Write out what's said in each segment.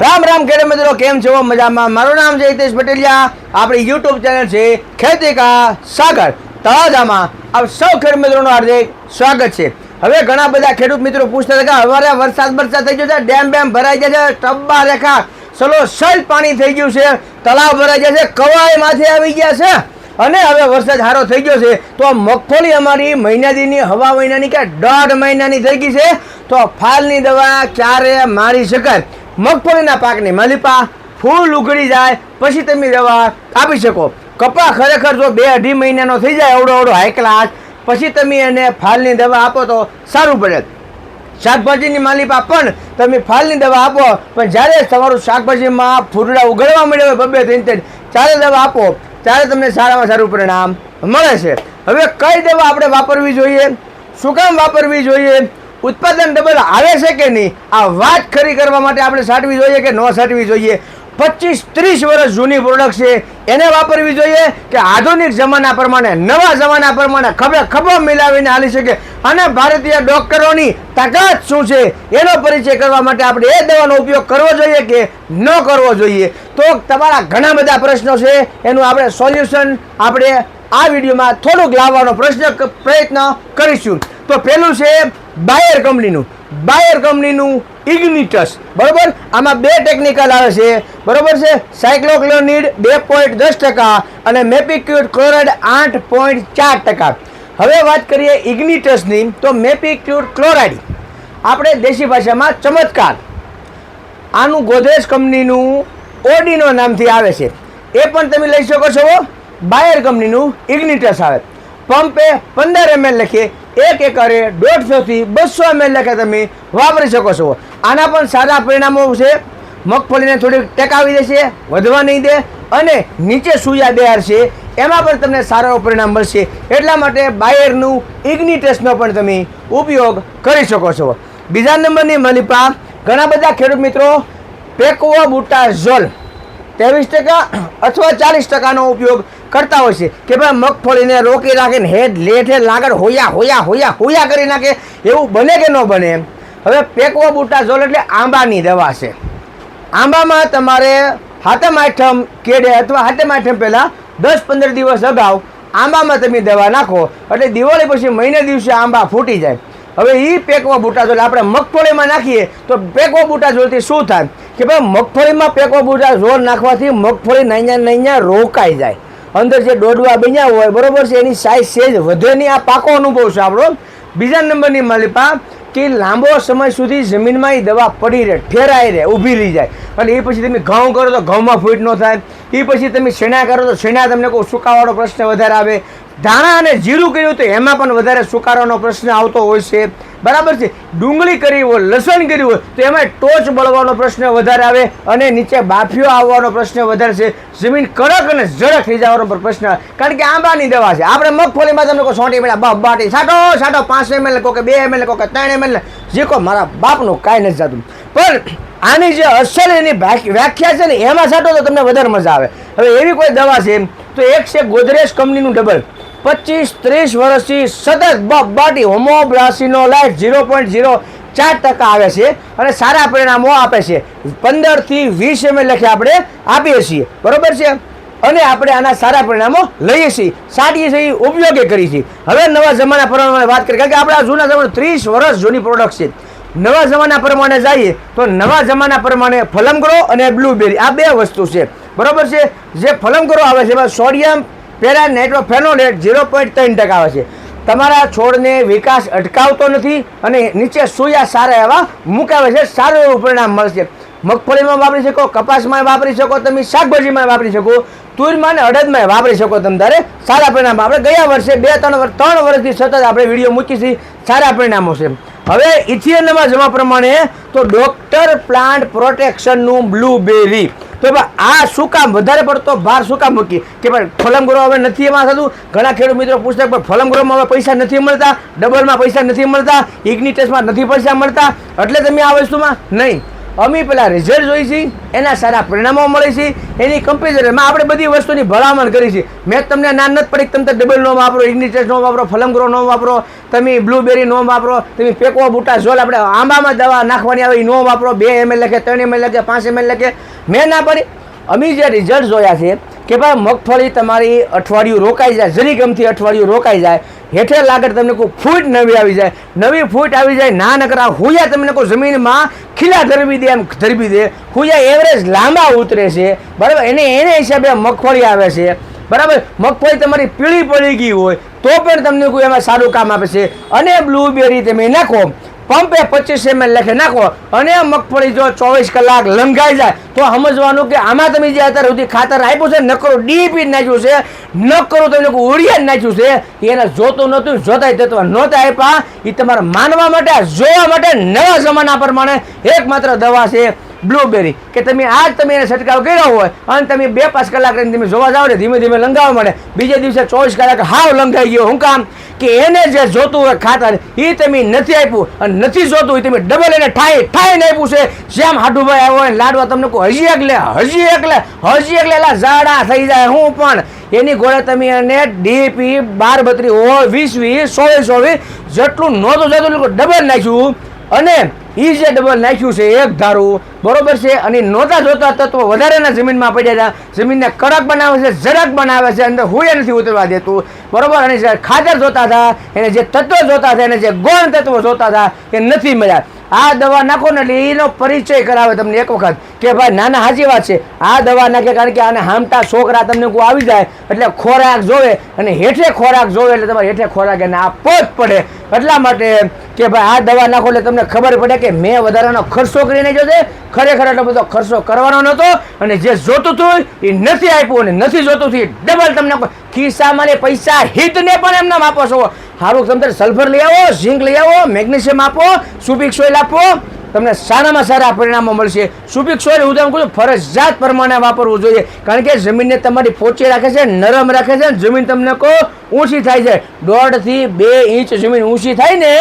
રામ રામ ખેડૂત મિત્રો, કેમ છો? મજામાં? મારું નામ છે હિતેશ પટેલિયા. આપણી યુટ્યુબ ચેનલ છે ખેતી કા સાગર તળાજામાં આપ સૌ ખેડૂત મિત્રોનું હાર્દિક સ્વાગત છે. હવે ઘણા બધા ખેડૂત મિત્રો પૂછતા હતા કે હવે વરસાદ થઈ ગયો છે, ડેમ બેમ ભરાઈ ગયા છે, ટબ્બા રેખા સલો સલ પાણી થઈ ગયું છે, તળાવ ભરાઈ ગયા છે, કવાય માથે આવી ગયા છે અને હવે વરસાદ સારો થઈ ગયો છે તો મગફળી અમારી મહિનાદીની હવા મહિનાની કે 1.5 મહિનાની થઈ ગઈ છે. તો ફાલની દવા ક્યારે મારી શકાય? મગફળીના પાકની માલિપા ફૂલ ઉગડી જાય પછી તમે દવા આપી શકો. કપા ખરેખર જો 2-2.5 મહિનાનો થઈ જાય એવડો હાઈ ક્લાસ, પછી તમે એને ફાલની દવા આપો તો સારું પડે. શાકભાજીની માલિપા પણ તમે ફાલની દવા આપો, પણ જ્યારે તમારું શાકભાજીમાં ફૂરડા ઉગડવા મળ્યા હોય 2-3 ત્યારે દવા આપો ત્યારે તમને સારામાં સારું પરિણામ મળે છે. હવે કઈ દવા આપણે વાપરવી જોઈએ, શું કામ વાપરવી જોઈએ, ઉત્પાદન ડબલ આવે છે કે નહીં, આ વાત ખરી કરવા માટે આપણે છાંટવી જોઈએ કે ન છાંટવી જોઈએ? 25-30 વર્ષ જૂની પ્રોડક્ટ છે એને વાપરવી જોઈએ કે આધુનિક જમાના પ્રમાણે, નવા જમાના પ્રમાણે ખભે મિલાવીને હાલી શકે અને ભારતીય ડોક્ટરોની તાકાત શું છે એનો પરિચય કરવા માટે આપણે એ દવાનો ઉપયોગ કરવો જોઈએ કે ન કરવો જોઈએ? તો તમારા ઘણા બધા પ્રશ્નો છે, એનું આપણે સોલ્યુશન આપણે આ વિડીયોમાં થોડુંક લાવવાનો પ્રયત્ન કરીશું. તો પહેલું છે બાયર કંપનીનું ઇગ્નિટસ. બરોબર, આમાં 2 ટેકનિકલ આવે છે. બરોબર છે, સાયક્લોક્લોનિડ 2.10% અને મેપિક્યુટ ક્લોરાઇડ 8.4%. હવે વાત કરીએ ઇગ્નિટસની, તો મેપિક્યુટ ક્લોરાઇડ આપણે દેશી ભાષામાં ચમત્કાર, આનું ગોદરેજ કંપનીનું ઓડીનો નામથી આવે છે, એ પણ તમે લઈ શકો છો. બાયર કંપનીનું ઇગ્નિટસ આવે, પંપે 15 ml લખીએ, 1 એકરે 150 થી 200 ml લખે તમે વાપરી શકો છો. આના પણ સારા પરિણામો છે. મગફળીને થોડીક ટેકાવી દેશે, વધવા નહીં દે અને નીચે સૂયા બેહાર છે, એમાં પણ તમને સારો પરિણામ મળશે. એટલા માટે બાયરનું ઇગ્નિટસનો પણ તમે ઉપયોગ કરી શકો છો. બીજા નંબરની માલિપા ઘણા બધા ખેડૂત મિત્રો પેકોબુટાઝોલ 23% અથવા 40%નો ઉપયોગ કરતા હોય છે કે ભાઈ મગફળીને રોકી રાખીને લેઠે લાગડ હોયા કરી નાખે, એવું બને કે ન બને? હવે પેકોબુટાઝોલ એટલે આંબાની દવા છે. આંબામાં તમારે હાતમ આઠમ કેડે અથવા હાતમ આઠમ પહેલાં 10-15 દિવસ અગાઉ આંબામાં તમે દવા નાખો એટલે દિવાળી પછી મહિને દિવસે આંબા ફૂટી જાય. હવે એ પેકોબુટાઝોલ આપણે મગફળીમાં નાખીએ તો પેકોબુટાઝોલથી શું થાય કે ભાઈ મગફળીમાં પેકોબુટાઝોલ નાખવાથી મગફળી નૈયા રોકાઈ જાય, અંદર જે ડોડવા બન્યા હોય, બરોબર છે, એની સાઈઝ સેજ વધે નહીં. આ પાકો અનુભવ છે આપણો. બીજા નંબરની માલિપા કે લાંબો સમય સુધી જમીનમાં એ દવા પડી રહે, ઠેરાઈ રહે, ઊભી રહી જાય અને એ પછી તમે ઘઉં કરો તો ઘઉંમાં ફૂટ ન થાય, એ પછી તમે શેણા કરો તો શેણા તમને કોઈ સુકાવાનો પ્રશ્ન વધારે આવે, ધાણા અને જીરું કર્યું તો એમાં પણ વધારે સુકાવાનો પ્રશ્ન આવતો હોય છે. બરાબર છે, ડુંગળી કરી હોય, લસણ કર્યું હોય તો એમાં ટોચ બળવાનો પ્રશ્ન વધારે આવે અને નીચે બાફીઓ આવવાનો પ્રશ્ન વધારે છે, જમીન કડક અને ઝડક થઈ જવાનો પ્રશ્ન, કારણ કે આંબાની દવા છે. આપણે મગફળીમાં તમને કોઈ 100 ml બાટી છાંટો 5 ml કહો કે 2 ml કહો કે 3 ml જે કહો, મારા બાપનું કાંઈ નથી જતું. પણ આની જે અસલ એની વ્યાખ્યા છે ને એમાં છાંટો તો તમને વધારે મજા આવે. હવે એવી કોઈ દવા છે તો એક છે ગોદરેજ કંપનીનું ડબલ, 25-30 વર્ષથી સતત બાટી હોમોબ્રાસિનોલાઇટ 0.04% આવે છે અને સારા પરિણામો આપે છે. 15 થી 20 ml લખે આપણે આપીએ છીએ. બરોબર છે, અને આપણે આના સારા પરિણામો લઈએ છીએ, સાટીએ છીએ, ઉપયોગે કરીએ છીએ. હવે નવા જમાના પ્રમાણે વાત કરીએ, કારણ કે આપણે આ જૂના જમાના 30 વર્ષ જૂની પ્રોડક્ટ છે. નવા જમાના પ્રમાણે જઈએ તો નવા જમાના પ્રમાણે ફલમગ્રો અને બ્લુબેરી આ 2 વસ્તુ છે. બરોબર છે, જે ફલમગ્રો આવે છે એમાં સોડિયમ પેરાનાઇટ્રોફેનોલેટ 0.3% આવે છે. તમારા છોડને વિકાસ અટકાવતો નથી અને નીચે સૂયા સારા એવા મુકાવે છે, સારું એવું પરિણામ મળશે. મગફળીમાં વાપરી શકો, કપાસમાં વાપરી શકો, તમે શાકભાજીમાં વાપરી શકો, તુરમાં અને અડદમાં વાપરી શકો. તમે તારે સારા પરિણામ આપણે ગયા વર્ષે 2-3 વર્ષથી સતત આપણે વિડીયો મૂકી છે, સારા પરિણામો છે. હવે ઇથિયનમાં જમા પ્રમાણે તો ડોક્ટર પ્લાન્ટ પ્રોટેક્શનનું બ્લુબેરી, તો આ શું કામ વધારે પડતો ભાર શું કામ મૂકી કે ભાઈ ફલમગ્રો હવે નથી એમાં થતું? ઘણા ખેડૂત મિત્રો પૂછતા કે ફલમગ્રોમાં હવે પૈસા નથી મળતા, ડબલમાં પૈસા નથી મળતા, ઇગ્નિટસમાં નથી પૈસા મળતા, એટલે તમે આ વસ્તુમાં નહીં. અમે પેલા રિઝલ્ટ જોઈ છે, એના સારા પરિણામો મળે છે, એની કમ્પેરિઝનમાં આપણે બધી વસ્તુની ભલામણ કરી છે. મેં તમને ના નથી પડી તમે ડબલ નો વાપરો, ઇગ્નિટસ નો વાપરો, ફલમગ્રો નો વાપરો, તમે બ્લુબેરી નો વાપરો, તમે પેકો બુટા ઝોલ આપણે આંબામાં દવા નાખવાની આવે એ નો વાપરો, 2 ml લખે, 3 ml લખે, 5 ml લખે. મેં ના પાડી. અમે જે રિઝલ્ટ જોયા છે કે ભાઈ મગફળી તમારી અઠવાડિયું રોકાઈ જાય, જરી ગમથી અઠવાડિયું રોકાઈ જાય, હેઠે લાગત તમને કોઈ ફૂટ નવી આવી જાય, નવી ફૂટ આવી જાય, ના નકરા હુયા તમને કોઈ જમીનમાં ખીલા ધરબી દે, એમ ધરબી દે, હુયા એવરેજ લાંબા ઉતરે છે, બરાબર. એને હિસાબે મગફળી આવે છે, બરાબર. મગફળી તમારી પીળી પડી ગઈ હોય તો પણ તમને કોઈ એમાં સારું કામ આપે છે. અને બ્લુબેરી તમે નાખો, પંપે 25 ml લખે નાખો, અને મગફળી જો 24 કલાક લંઘાઈ જાય તો સમજવાનું કે આમાં તમે જે અત્યારે સુધી ખાતર આપ્યું છે, નકરું ડીપી નાખ્યું છે, નકરું તમને ઉડિયા નાખ્યું છે, એને જોતું નહોતું, જોતા તત્વ નહોતા આપ્યા. એ તમારે માનવા માટે, જોવા માટે નવા જમાના પ્રમાણે એકમાત્ર દવા છે બ્લુબેરી. કે તમે આજ તમે એને છંટકાવ કર્યો હોય અને તમે 2-5 કલાક રહીને તમે જોવા જાઓ ને, ધીમે ધીમે લંઘાવવા માંડે, બીજે દિવસે 24 કલાક હાવ લંઘાઈ ગયો. શું કામ? કે એને જે જોતું હોય ખાતર એ તમે નથી આપ્યું, અને નથી જોતું હોય તમે ડબલ એને ઠાઈને આપ્યું છે. જેમ હાડુભાઈ આવ્યો હોય લાડવા તમને કહો હજી એકલે ઝાડા થઈ જાય. હું પણ એની ગોળે તમે એને ડીપી 12-32 હોય, 20-20, 24-24 જેટલું નહોતું જતું ડબલ નાખ્યું, અને એ જે ડબલ નાખ્યું છે એક ધારું, બરોબર છે. અને નહોતા જોતા તત્વો વધારેના જમીનમાં પડ્યા હતા, જમીનને કડક બનાવે છે, ઝડક બનાવે છે, અંદર હુંય નથી ઉતરવા દેતું, બરોબર. અને જે ખાતર જોતા હતા, એને જે તત્વો જોતા હતા, એને જે ગૌણ તત્વો જોતા હતા એ નથી મળ્યા. આ દવા નાખો ને એટલે એનો પરિચય કરાવે તમને એક વખત કે ભાઈ નાના સાચી વાત છે, આ દવા નાખે, કારણ કે આને હામટા છોકરા તમને કોઈ આવી જાય એટલે ખોરાક જોવે, અને હેઠે ખોરાક જોવે એટલે તમારે હેઠે ખોરાક એને આપવો જ પડે. એટલા માટે કે ભાઈ આ દવા નાખો એટલે તમને ખબર પડે કે મેં વધારાનો ખર્ચો કરીને જોશે, ખરેખર એટલો બધો ખર્ચો કરવાનો નહોતો, અને જે જોતું હતું એ નથી આપ્યું, અને નથી જોતું હતું ડબલ તમને ખિસ્સામાં પૈસા હિતને પણ એમને આપો છો. સારું તમે સલ્ફર લઈ આવો, ઝીંક લઈ આવો, મેગ્નેશિયમ આપો, સુપિક સોઇલ આપો, તમને સારામાં સારા પરિણામો મળશે. સુપિક સોઇલ હું તમને કહું છું ફરજિયાત પ્રમાણે વાપરવું જોઈએ, કારણ કે જમીનને તમારી પોચી રાખે છે, નરમ રાખે છે. જમીન તમને કહો ઊંચી થાય છે, 1.5 થી 2 ઇંચ જમીન ઊંચી થાય ને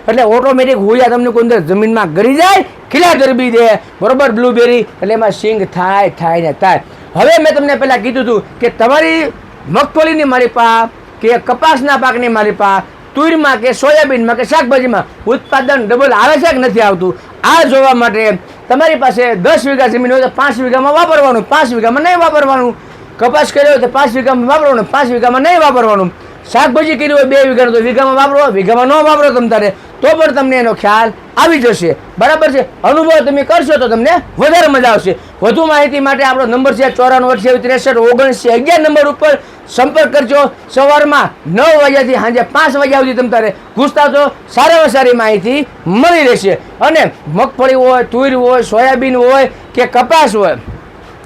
એટલે ઓટોમેટિક હુયા તમને કોઈ અંદર જમીનમાં ગળી જાય, ખીલા ધરબી દે, બરોબર. બ્લુબેરી એટલે એમાં સિંગ થાય ને થાય. હવે મેં તમને પહેલાં કીધું હતું કે તમારી મગફળીની મારી પા કે કપાસના પાકની મારી પા, તુરમાં કે સોયાબીનમાં કે શાકભાજીમાં ઉત્પાદન ડબલ આવે છે કે નથી આવતું, આ જોવા માટે તમારી પાસે 10 વીઘા જમીન હોય તો 5 વીઘામાં વાપરવાનું, 5 વીઘામાં નહીં વાપરવાનું. કપાસ કર્યો હોય તો 5 વીઘામાં વાપરવાનું, 5 વીઘામાં નહીં વાપરવાનું. શાકભાજી કરી હોય 2 વીઘાનું તો વીઘામાં વાપરો, વીઘામાં ન વાપરો તમ તારે તો પણ તમને એનો ખ્યાલ આવી જશે, બરાબર છે. અનુભવ તમે કરશો તો તમને વધારે મજા આવશે. વધુ માહિતી માટે આપણો નંબર છે 94 63 69 11 નંબર ઉપર સંપર્ક કરજો. સવારમાં 9 વાગ્યાથી સાંજે 5 વાગ્યા સુધી તમે તારે ઘૂસતા તો સારામાં સારી માહિતી મળી રહેશે. અને મગફળી હોય, તુર હોય, સોયાબીન હોય કે કપાસ હોય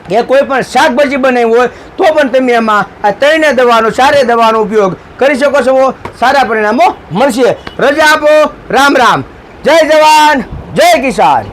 કે કોઈ પણ શાકભાજી બનાવી હોય તો પણ તમે એમાં આ 3 દવાનો 4 દવાનો ઉપયોગ કરી શકો છો, સારા પરિણામો મળશે. રજા આપો. રામ રામ. જય જવાન, જય કિસાન.